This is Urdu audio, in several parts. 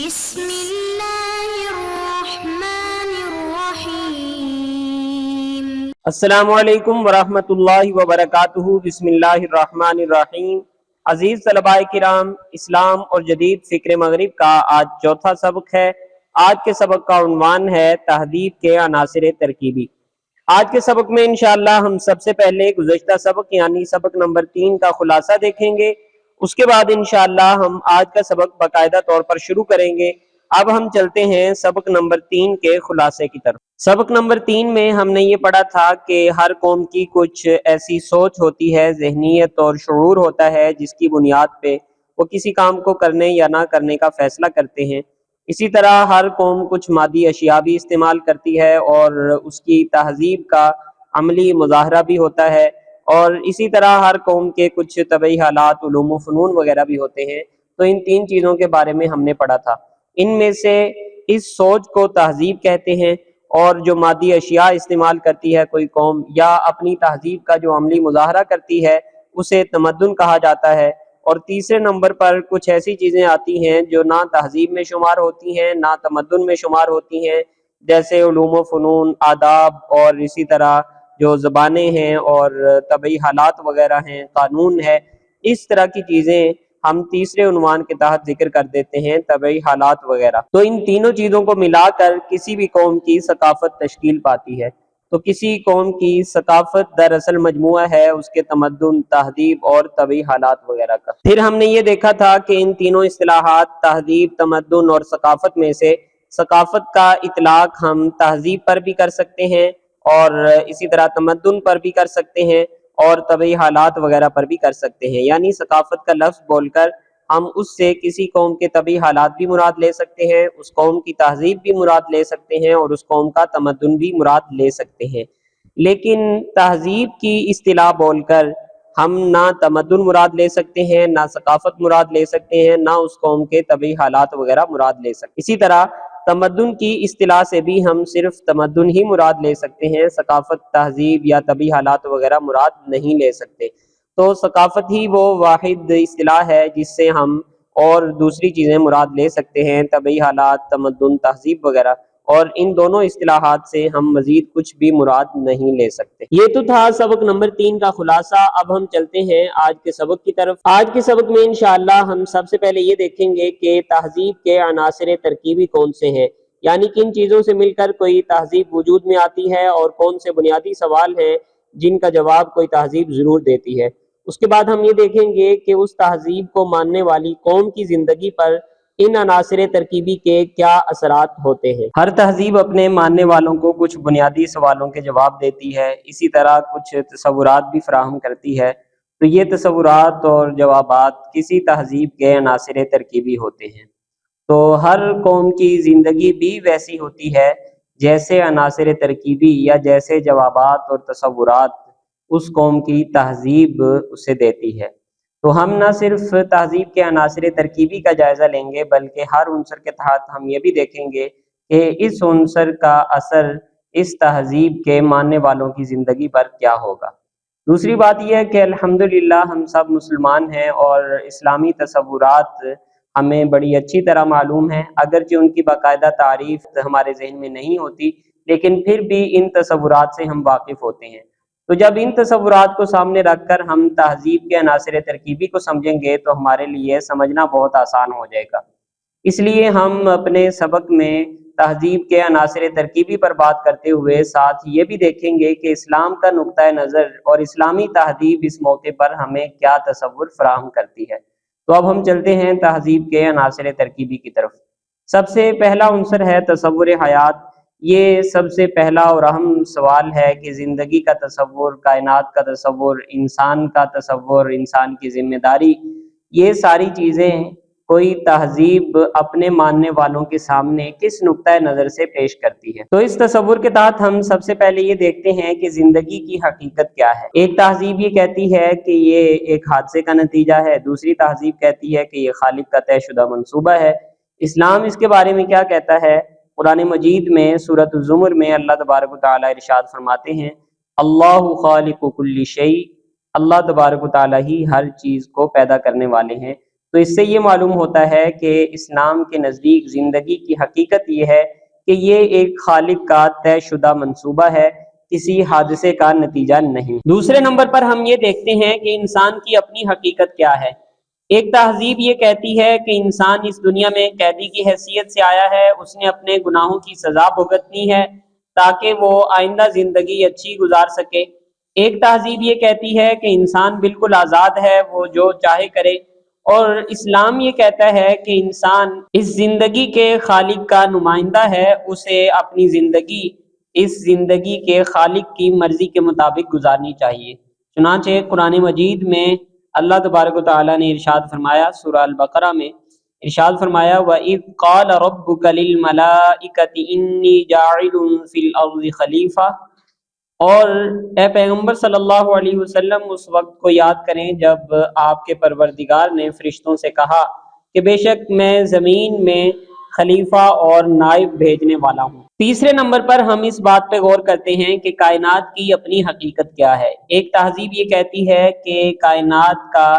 بسم اللہ الرحمن الرحیم۔ السلام علیکم ورحمۃ اللہ وبرکاتہ۔ بسم اللہ الرحمن الرحیم۔ عزیز طلباء کرام، اسلام اور جدید فکر مغرب کا آج چوتھا سبق ہے۔ آج کے سبق کا عنوان ہے تہذیب کے عناصر ترکیبی۔ آج کے سبق میں انشاءاللہ ہم سب سے پہلے گزشتہ سبق یعنی سبق نمبر 3 کا خلاصہ دیکھیں گے۔ اس کے بعد انشاءاللہ ہم آج کا سبق باقاعدہ طور پر شروع کریں گے۔ اب ہم چلتے ہیں سبق نمبر 3 کے خلاصے کی طرف۔ سبق نمبر 3 میں ہم نے یہ پڑھا تھا کہ ہر قوم کی کچھ ایسی سوچ ہوتی ہے، ذہنیت اور شعور ہوتا ہے جس کی بنیاد پہ وہ کسی کام کو کرنے یا نہ کرنے کا فیصلہ کرتے ہیں۔ اسی طرح ہر قوم کچھ مادی اشیاء بھی استعمال کرتی ہے اور اس کی تہذیب کا عملی مظاہرہ بھی ہوتا ہے، اور اسی طرح ہر قوم کے کچھ طبعی حالات، علوم و فنون وغیرہ بھی ہوتے ہیں۔ تو ان 3 چیزوں کے بارے میں ہم نے پڑھا تھا۔ ان میں سے اس سوچ کو تہذیب کہتے ہیں، اور جو مادی اشیاء استعمال کرتی ہے کوئی قوم یا اپنی تہذیب کا جو عملی مظاہرہ کرتی ہے اسے تمدن کہا جاتا ہے۔ اور تیسرے نمبر پر کچھ ایسی چیزیں آتی ہیں جو نہ تہذیب میں شمار ہوتی ہیں نہ تمدن میں شمار ہوتی ہیں، جیسے علوم و فنون، آداب، اور اسی طرح جو زبانیں ہیں اور طبعی حالات وغیرہ ہیں، قانون ہے۔ اس طرح کی چیزیں ہم تیسرے عنوان کے تحت ذکر کر دیتے ہیں، طبعی حالات وغیرہ۔ تو ان تینوں چیزوں کو ملا کر کسی بھی قوم کی ثقافت تشکیل پاتی ہے۔ تو کسی قوم کی ثقافت دراصل مجموعہ ہے اس کے تمدن، تہذیب اور طبعی حالات وغیرہ کا۔ پھر ہم نے یہ دیکھا تھا کہ ان تینوں اصطلاحات تہذیب، تمدن اور ثقافت میں سے ثقافت کا اطلاق ہم تہذیب پر بھی کر سکتے ہیں، اور اسی طرح تمدن پر بھی کر سکتے ہیں، اور طبعی حالات وغیرہ پر بھی کر سکتے ہیں۔ یعنی ثقافت کا لفظ بول کر ہم اس سے کسی قوم کے طبعی حالات بھی مراد لے سکتے ہیں، اس قوم کی تہذیب بھی مراد لے سکتے ہیں، اور اس قوم کا تمدن بھی مراد لے سکتے ہیں۔ لیکن تہذیب کی اصطلاح بول کر ہم نہ تمدن مراد لے سکتے ہیں، نہ ثقافت مراد لے سکتے ہیں، نہ اس قوم کے طبعی حالات وغیرہ مراد لے سکتے ہیں۔ اسی طرح تمدن کی اصطلاح سے بھی ہم صرف تمدن ہی مراد لے سکتے ہیں، ثقافت، تہذیب یا طبعی حالات وغیرہ مراد نہیں لے سکتے۔ تو ثقافت ہی وہ واحد اصطلاح ہے جس سے ہم اور دوسری چیزیں مراد لے سکتے ہیں، طبعی حالات، تمدن، تہذیب وغیرہ، اور ان دونوں اصطلاحات سے ہم مزید کچھ بھی مراد نہیں لے سکتے۔ یہ تو تھا سبق نمبر 3 کا خلاصہ۔ اب ہم چلتے ہیں آج کے سبق کی طرف۔ آج کے سبق میں انشاءاللہ ہم سب سے پہلے یہ دیکھیں گے کہ تہذیب کے عناصر ترکیبی کون سے ہیں، یعنی کن چیزوں سے مل کر کوئی تہذیب وجود میں آتی ہے، اور کون سے بنیادی سوال ہیں جن کا جواب کوئی تہذیب ضرور دیتی ہے۔ اس کے بعد ہم یہ دیکھیں گے کہ اس تہذیب کو ماننے والی قوم کی زندگی پر ان عناصر ترکیبی کے کیا اثرات ہوتے ہیں۔ ہر تہذیب اپنے ماننے والوں کو کچھ بنیادی سوالوں کے جواب دیتی ہے، اسی طرح کچھ تصورات بھی فراہم کرتی ہے۔ تو یہ تصورات اور جوابات کسی تہذیب کے عناصر ترکیبی ہوتے ہیں۔ تو ہر قوم کی زندگی بھی ویسی ہوتی ہے جیسے عناصر ترکیبی یا جیسے جوابات اور تصورات اس قوم کی تہذیب اسے دیتی ہے۔ تو ہم نہ صرف تہذیب کے عناصر ترکیبی کا جائزہ لیں گے بلکہ ہر عنصر کے تحت ہم یہ بھی دیکھیں گے کہ اس عنصر کا اثر اس تہذیب کے ماننے والوں کی زندگی پر کیا ہوگا۔ دوسری بات یہ ہے کہ الحمدللہ ہم سب مسلمان ہیں اور اسلامی تصورات ہمیں بڑی اچھی طرح معلوم ہیں، اگرچہ ان کی باقاعدہ تعریف ہمارے ذہن میں نہیں ہوتی، لیکن پھر بھی ان تصورات سے ہم واقف ہوتے ہیں۔ تو جب ان تصورات کو سامنے رکھ کر ہم تہذیب کے عناصر ترکیبی کو سمجھیں گے تو ہمارے لیے سمجھنا بہت آسان ہو جائے گا۔ اس لیے ہم اپنے سبق میں تہذیب کے عناصر ترکیبی پر بات کرتے ہوئے ساتھ یہ بھی دیکھیں گے کہ اسلام کا نقطہ نظر اور اسلامی تہذیب اس موقع پر ہمیں کیا تصور فراہم کرتی ہے۔ تو اب ہم چلتے ہیں تہذیب کے عناصر ترکیبی کی طرف۔ سب سے پہلا عنصر ہے تصور حیات۔ یہ سب سے پہلا اور اہم سوال ہے کہ زندگی کا تصور، کائنات کا تصور، انسان کا تصور، انسان کی ذمہ داری، یہ ساری چیزیں کوئی تہذیب اپنے ماننے والوں کے سامنے کس نقطہ نظر سے پیش کرتی ہے۔ تو اس تصور کے تحت ہم سب سے پہلے یہ دیکھتے ہیں کہ زندگی کی حقیقت کیا ہے۔ ایک تہذیب یہ کہتی ہے کہ یہ ایک حادثے کا نتیجہ ہے، دوسری تہذیب کہتی ہے کہ یہ خالق کا طے شدہ منصوبہ ہے۔ اسلام اس کے بارے میں کیا کہتا ہے؟ قرآن مجید میں سورۃ الزمر میں اللہ تبارک و تعالیٰ ارشاد فرماتے ہیں، اللہ خالق کل شیء، اللہ تبارک و تعالیٰ ہی ہر چیز کو پیدا کرنے والے ہیں، تو اس سے یہ معلوم ہوتا ہے کہ اسلام کے نزدیک زندگی کی حقیقت یہ ہے کہ یہ ایک خالق کا طے شدہ منصوبہ ہے، کسی حادثے کا نتیجہ نہیں۔ دوسرے نمبر پر ہم یہ دیکھتے ہیں کہ انسان کی اپنی حقیقت کیا ہے۔ ایک تہذیب یہ کہتی ہے کہ انسان اس دنیا میں قیدی کی حیثیت سے آیا ہے، اس نے اپنے گناہوں کی سزا بھگتنی ہے تاکہ وہ آئندہ زندگی اچھی گزار سکے۔ ایک تہذیب یہ کہتی ہے کہ انسان بالکل آزاد ہے، وہ جو چاہے کرے، اور اسلام یہ کہتا ہے کہ انسان اس زندگی کے خالق کا نمائندہ ہے، اسے اپنی زندگی اس زندگی کے خالق کی مرضی کے مطابق گزارنی چاہیے۔ چنانچہ قرآن مجید میں اللہ تبارک و تعالیٰ نے ارشاد فرمایا، سورہ البقرہ میں ارشاد فرمایا وَإِذْ قَالَ رَبُّكَ لِلْمَلَائِكَةِ إِنِّي جَاعِلٌ فِي الْأَرْضِ خَلِيفَةً، اور اے پیغمبر صلی اللہ علیہ وسلم اس وقت کو یاد کریں جب آپ کے پروردگار نے فرشتوں سے کہا کہ بے شک میں زمین میں خلیفہ اور نائب بھیجنے والا ہوں۔ تیسرے نمبر پر ہم اس بات پہ غور کرتے ہیں کہ کائنات کی اپنی حقیقت کیا ہے۔ ایک تہذیب یہ کہتی ہے کہ کائنات کا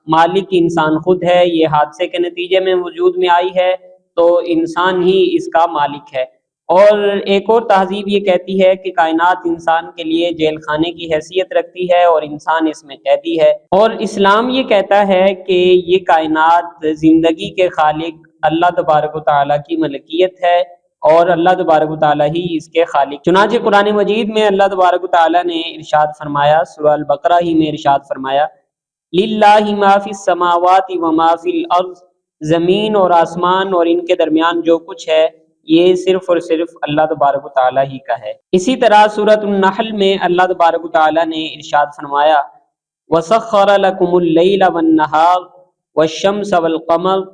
مالک انسان خود ہے، یہ حادثے کے نتیجے میں وجود میں آئی ہے تو انسان ہی اس کا مالک ہے۔ اور ایک اور تہذیب یہ کہتی ہے کہ کائنات انسان کے لیے جیل خانے کی حیثیت رکھتی ہے اور انسان اس میں قیدی ہے۔ اور اسلام یہ کہتا ہے کہ یہ کائنات زندگی کے خالق اللہ تبارک و تعالیٰ کی ملکیت ہے اور اللہ تبارک و تعالیٰ ہی اس کے خالق۔ چنانچہ قرآن مجید میں اللہ تبارک و تعالیٰ نے ارشاد فرمایا، سورہ البقرہ ہی میں ارشاد فرمایا للہ ما فی السماوات وما فی الارض، زمین اور آسمان اور ان کے درمیان جو کچھ ہے یہ صرف اور صرف اللہ تبارک و تعالیٰ ہی کا ہے۔ اسی طرح سورۃ النحل میں اللہ تبارک و تعالیٰ نے ارشاد فرمایا وَسَخَّرَ لَكُمُ اللَّيْلَ وَالنَّهَارَ وَالشَّمْسَ وَالْقَمَرَ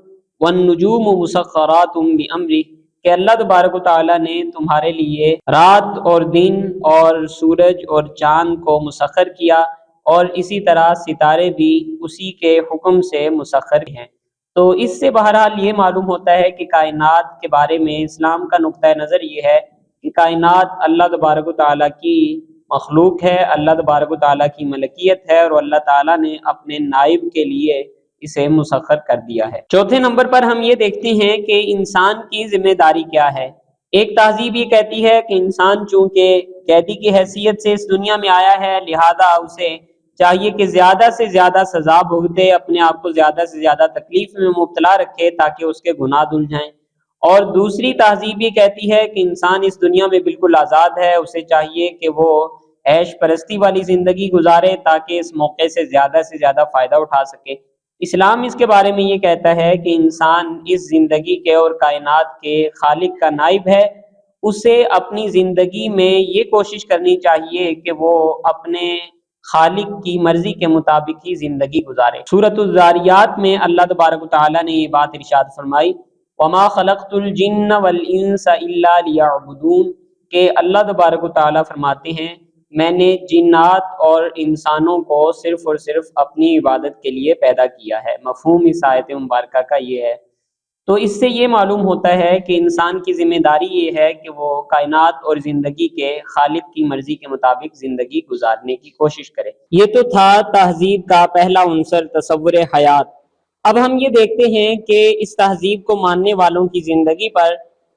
وَالنُّجُومُ مُسَخَّرَاتٌ بِأَمْرِهِ، کہ اللہ تبارک و تعالیٰ نے تمہارے لیے رات اور دن اور سورج اور چاند کو مسخر کیا، اور اسی طرح ستارے بھی اسی کے حکم سے مسخر ہیں۔ تو اس سے بہرحال یہ معلوم ہوتا ہے کہ کائنات کے بارے میں اسلام کا نقطہ نظر یہ ہے کہ کائنات اللہ تبارک و تعالیٰ کی مخلوق ہے، اللہ تبارک و تعالیٰ کی ملکیت ہے، اور اللہ تعالیٰ نے اپنے نائب کے لیے اسے مسخر کر دیا ہے۔ چوتھے نمبر پر ہم یہ دیکھتے ہیں کہ انسان کی ذمہ داری کیا ہے۔ ایک تہذیب یہ کہتی ہے کہ انسان چونکہ قیدی کی حیثیت سے اس دنیا میں آیا ہے، لہذا اسے چاہیے کہ زیادہ سے زیادہ سزا بھگتے، اپنے آپ کو زیادہ سے زیادہ تکلیف میں مبتلا رکھے تاکہ اس کے گناہ دھل جائیں۔ اور دوسری تہذیب یہ کہتی ہے کہ انسان اس دنیا میں بالکل آزاد ہے، اسے چاہیے کہ وہ عیش پرستی والی زندگی گزارے تاکہ اس موقع سے زیادہ فائدہ اٹھا سکے۔ اسلام اس کے بارے میں یہ کہتا ہے کہ انسان اس زندگی کے اور کائنات کے خالق کا نائب ہے، اسے اپنی زندگی میں یہ کوشش کرنی چاہیے کہ وہ اپنے خالق کی مرضی کے مطابق ہی زندگی گزارے۔ سورۃ الذاریات میں اللہ تبارک و تعالیٰ نے یہ بات ارشاد فرمائی وَمَا خَلَقْتُ الْجِنَّ وَالْإِنسَ إِلَّا لِيَعْبُدُونَ، کہ اللہ تبارک و تعالیٰ فرماتے ہیں میں نے جنات اور انسانوں کو صرف اور صرف اپنی عبادت کے لیے پیدا کیا ہے۔ مفہوم اس آیت مبارکہ کا یہ ہے۔ تو اس سے یہ معلوم ہوتا ہے کہ انسان کی ذمہ داری یہ ہے کہ وہ کائنات اور زندگی کے خالق کی مرضی کے مطابق زندگی گزارنے کی کوشش کرے۔ یہ تو تھا تہذیب کا پہلا عنصر، تصور حیات۔ اب ہم یہ دیکھتے ہیں کہ اس تہذیب کو ماننے والوں کی زندگی پر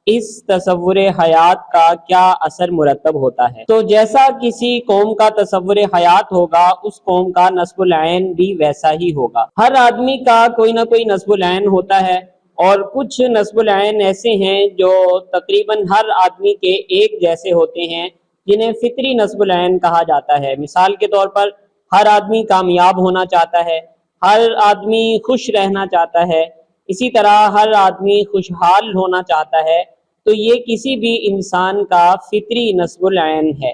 اس تصور حیات کا کیا اثر مرتب ہوتا ہے۔ تو جیسا کسی قوم کا تصور حیات ہوگا، اس قوم کا نصب العین بھی ویسا ہی ہوگا۔ ہر آدمی کا کوئی نہ کوئی نصب العین ہوتا ہے، اور کچھ نصب العین ایسے ہیں جو تقریباً ہر آدمی کے ایک جیسے ہوتے ہیں، جنہیں فطری نصب العین کہا جاتا ہے۔ مثال کے طور پر ہر آدمی کامیاب ہونا چاہتا ہے، ہر آدمی خوش رہنا چاہتا ہے، اسی طرح ہر آدمی خوشحال ہونا چاہتا ہے۔ تو یہ کسی بھی انسان کا فطری نصب العین ہے۔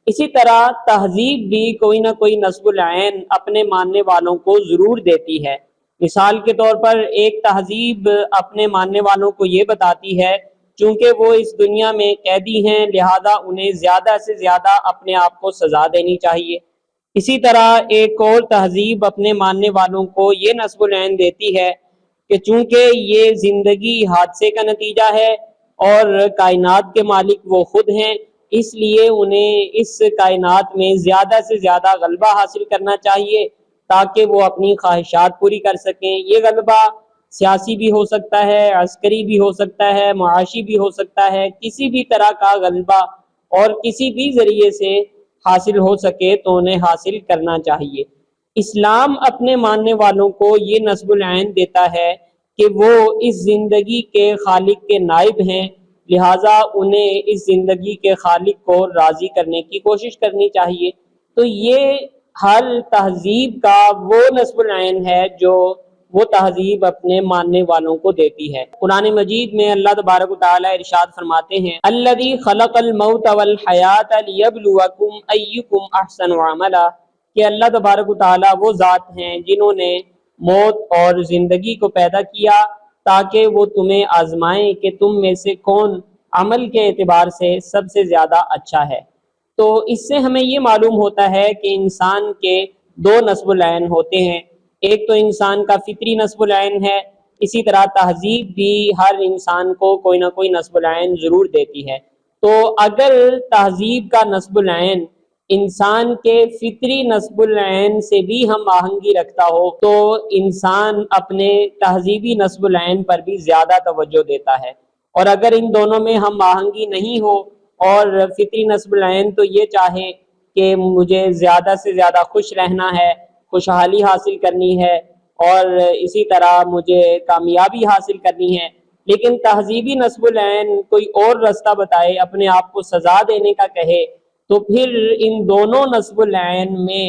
اسی طرح تہذیب بھی کوئی نہ کوئی نصب العین اپنے ماننے والوں کو ضرور دیتی ہے۔ مثال کے طور پر ایک تہذیب اپنے ماننے والوں کو یہ بتاتی ہے چونکہ وہ اس دنیا میں قیدی ہیں، لہذا انہیں زیادہ سے زیادہ اپنے آپ کو سزا دینی چاہیے۔ اسی طرح ایک اور تہذیب اپنے ماننے والوں کو یہ نصب العین دیتی ہے کہ چونکہ یہ زندگی حادثے کا نتیجہ ہے اور کائنات کے مالک وہ خود ہیں، اس لیے انہیں اس کائنات میں زیادہ سے زیادہ غلبہ حاصل کرنا چاہیے تاکہ وہ اپنی خواہشات پوری کر سکیں۔ یہ غلبہ سیاسی بھی ہو سکتا ہے، عسکری بھی ہو سکتا ہے، معاشی بھی ہو سکتا ہے، کسی بھی طرح کا غلبہ اور کسی بھی ذریعے سے حاصل ہو سکے تو انہیں حاصل کرنا چاہیے۔ اسلام اپنے ماننے والوں کو یہ نصب العین دیتا ہے کہ وہ اس زندگی کے خالق کے نائب ہیں، لہٰذا انہیں اس زندگی کے خالق کو راضی کرنے کی کوشش کرنی چاہیے۔ تو یہ ہر تہذیب کا وہ نصب العین ہے جو وہ تہذیب اپنے ماننے والوں کو دیتی ہے۔ قرآن مجید میں اللہ تبارک و تعالیٰ ارشاد فرماتے ہیں الذی خلق الموت والحیات لیبلوکم ایکم احسن عملا، کہ اللہ تبارک و تعالیٰ وہ ذات ہیں جنہوں نے موت اور زندگی کو پیدا کیا تاکہ وہ تمہیں آزمائیں کہ تم میں سے کون عمل کے اعتبار سے سب سے زیادہ اچھا ہے۔ تو اس سے ہمیں یہ معلوم ہوتا ہے کہ انسان کے دو نصب العین ہوتے ہیں، ایک تو انسان کا فطری نصب العین ہے، اسی طرح تہذیب بھی ہر انسان کو کوئی نہ کوئی نصب العین ضرور دیتی ہے۔ تو اگر تہذیب کا نصب العین انسان کے فطری نصب العین سے بھی ہم آہنگی رکھتا ہو تو انسان اپنے تہذیبی نصب العین پر بھی زیادہ توجہ دیتا ہے، اور اگر ان دونوں میں ہم آہنگی نہیں ہو اور فطری نصب العین تو یہ چاہے کہ مجھے زیادہ سے زیادہ خوش رہنا ہے، خوشحالی حاصل کرنی ہے اور اسی طرح مجھے کامیابی حاصل کرنی ہے، لیکن تہذیبی نصب العین کوئی اور رستہ بتائے، اپنے آپ کو سزا دینے کا کہے، تو پھر ان دونوں نصب العین میں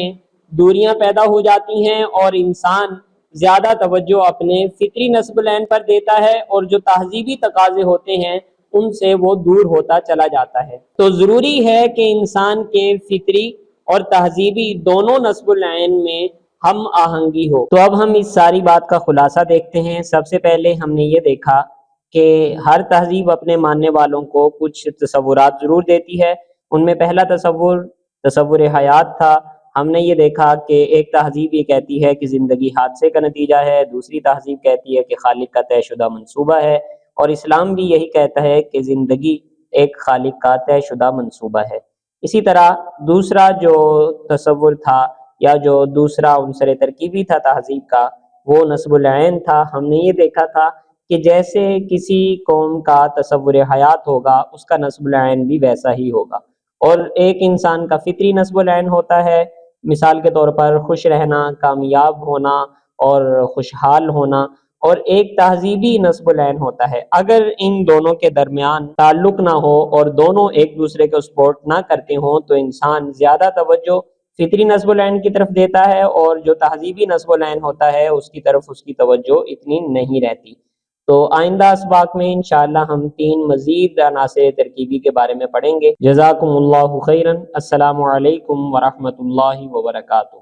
دوریاں پیدا ہو جاتی ہیں اور انسان زیادہ توجہ اپنے فطری نصب العین پر دیتا ہے اور جو تہذیبی تقاضے ہوتے ہیں ان سے وہ دور ہوتا چلا جاتا ہے۔ تو ضروری ہے کہ انسان کے فطری اور تہذیبی دونوں نصب العین میں ہم آہنگی ہو۔ تو اب ہم اس ساری بات کا خلاصہ دیکھتے ہیں۔ سب سے پہلے ہم نے یہ دیکھا کہ ہر تہذیب اپنے ماننے والوں کو کچھ تصورات ضرور دیتی ہے۔ ان میں پہلا تصور حیات تھا۔ ہم نے یہ دیکھا کہ ایک تہذیب یہ کہتی ہے کہ زندگی حادثے کا نتیجہ ہے، دوسری تہذیب کہتی ہے کہ خالق کا طے شدہ منصوبہ ہے، اور اسلام بھی یہی کہتا ہے کہ زندگی ایک خالق کا طے شدہ منصوبہ ہے۔ اسی طرح دوسرا جو تصور تھا یا جو دوسرا عنصر ترکیبی تھا تہذیب کا وہ نصب العین تھا۔ ہم نے یہ دیکھا تھا کہ جیسے کسی قوم کا تصور حیات ہوگا اس کا نصب العین بھی ویسا ہی ہوگا، اور ایک انسان کا فطری نصب العین ہوتا ہے، مثال کے طور پر خوش رہنا، کامیاب ہونا اور خوشحال ہونا، اور ایک تہذیبی نصب العین ہوتا ہے۔ اگر ان دونوں کے درمیان تعلق نہ ہو اور دونوں ایک دوسرے کو سپورٹ نہ کرتے ہوں تو انسان زیادہ توجہ فطری نصب العین کی طرف دیتا ہے اور جو تہذیبی نصب العین ہوتا ہے اس کی طرف اس کی توجہ اتنی نہیں رہتی۔ تو آئندہ اسباق میں انشاءاللہ ہم 3 مزید عناصر ترکیبی کے بارے میں پڑھیں گے۔ جزاکم اللہ خیرا۔ السلام علیکم ورحمۃ اللہ وبرکاتہ۔